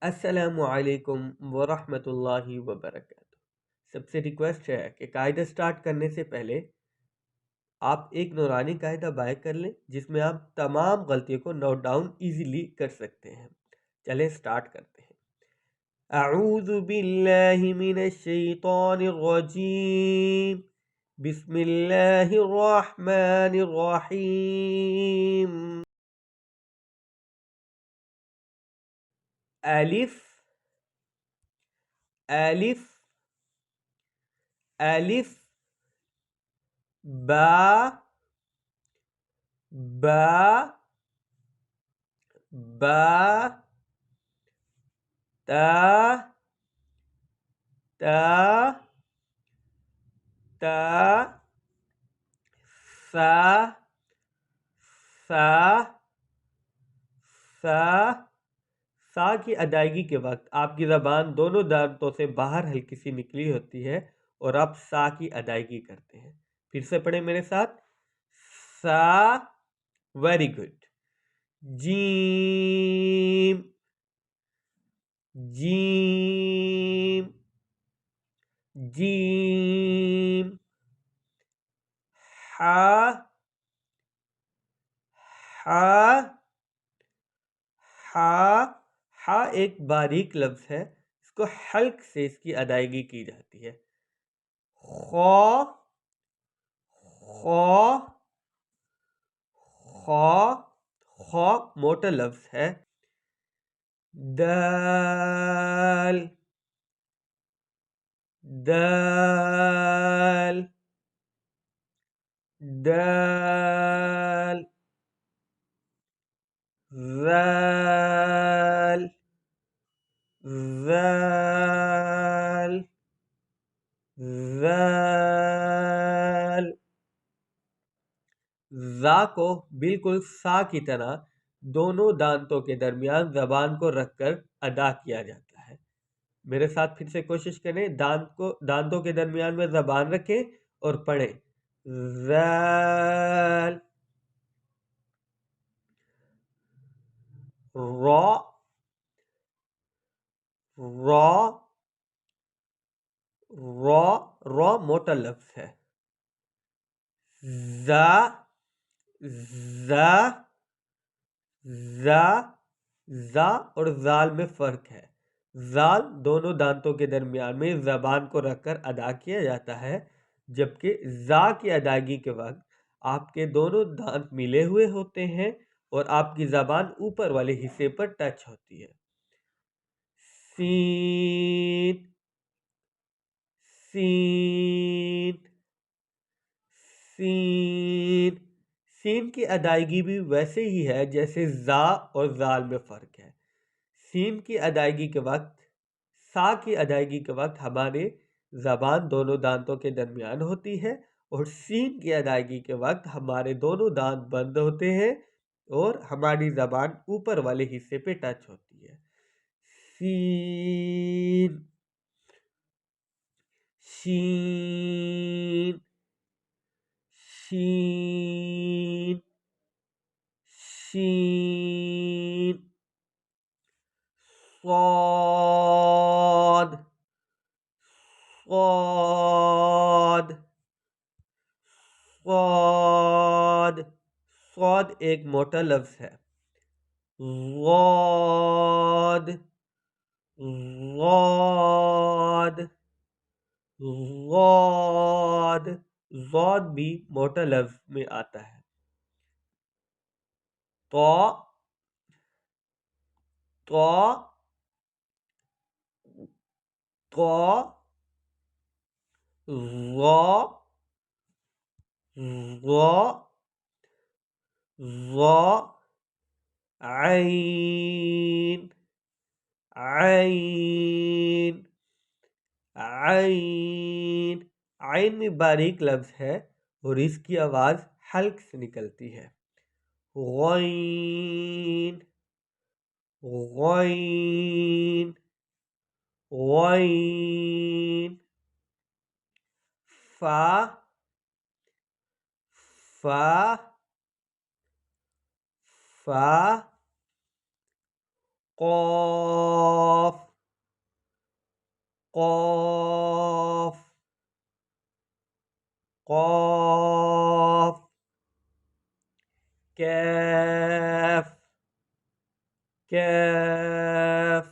السلام علیکم ورحمۃ اللہ وبرکاتہ۔ سب سے ریکویسٹ ہے کہ قاعدہ سٹارٹ کرنے سے پہلے آپ ایک نورانی قاعدہ بائے کر لیں جس میں آپ تمام غلطیوں کو نوٹ ڈاؤن ایزیلی کر سکتے ہیں۔ چلیں سٹارٹ کرتے ہیں۔ اعوذ باللہ من الشیطان الرجیم، بسم اللہ الرحمن الرحیم۔ الف الف الف با با با تا تا تا سا سا سا سا کی ادائیگی کے وقت آپ کی زبان دونوں دانتوں سے باہر ہلکی سی نکلی ہوتی ہے اور آپ سا کی ادائیگی کرتے ہیں۔ پھر سے پڑھیں میرے ساتھ، سا، ویری گڈ۔ جیم جیم جیم، ہا ہا ہا ہا ایک باریک لفظ ہے، اس کو حلق سے اس کی ادائیگی کی جاتی ہے۔ خو خو خو خو موٹا لفظ ہے۔ دال دال دال، ذال ذال ذال۔ ذا کو بالکل سا کی طرح دونوں دانتوں کے درمیان زبان کو رکھ کر ادا کیا جاتا ہے۔ میرے ساتھ پھر سے کوشش کریں، دانتوں کے درمیان میں زبان رکھیں اور پڑھیں، ذال، را را را را موٹا لفظ ہے۔ زا زا زا زا اور زال میں فرق ہے۔ زال دونوں دانتوں کے درمیان میں زبان کو رکھ کر ادا کیا جاتا ہے، جبکہ زا کی ادائیگی کے وقت آپ کے دونوں دانت ملے ہوئے ہوتے ہیں اور آپ کی زبان اوپر والے حصے پر ٹچ ہوتی ہے۔ سین سین سین سین کی ادائیگی بھی ویسے ہی ہے جیسے زا اور زال میں فرق ہے۔ سین کی ادائیگی کے وقت، سا کی ادائیگی کے وقت ہمارے زبان دونوں دانتوں کے درمیان ہوتی ہے اور سین کی ادائیگی کے وقت ہمارے دونوں دانت بند ہوتے ہیں اور ہماری زبان اوپر والے حصے پہ ٹچ ہوتی ہے۔ سین شین شین شین، صاد صاد صاد صاد ایک موٹا لفظ ہے۔ غاد غاد غاد غاد بھی موٹا لفظ میں آتا ہے۔ تو تو تو غا غا غا، عین عین عین عین میں باریک لفظ ہے اور اس کی آواز حلق سے نکلتی ہے۔ غین غین غین، فا فا فا، قاف قاف قاف کیف کیف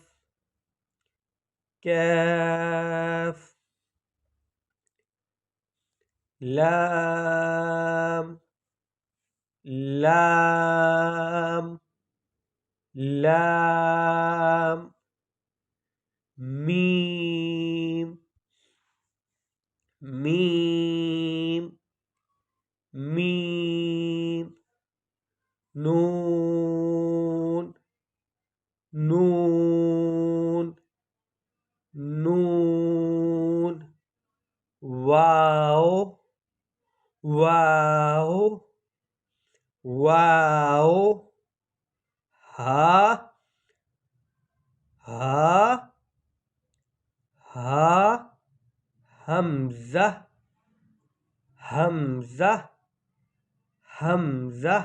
کیف لام لام لام میم میم میم نون نون نون واو واو واو ہا ہا ہا حمزہ حمزہ حمزہ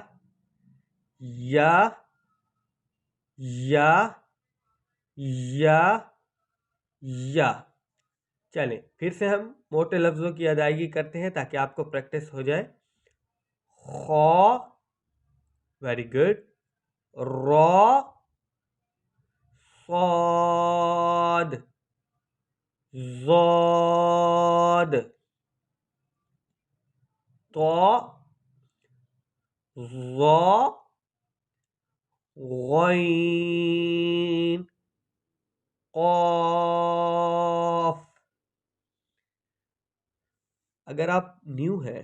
یا یا یا یا چلیں پھر سے ہم موٹے لفظوں کی ادائیگی کرتے ہیں تاکہ آپ کو پریکٹس ہو جائے. خو ویری گڈ را صاد ضاد طا ظا غین قاف. اگر آپ نیو ہیں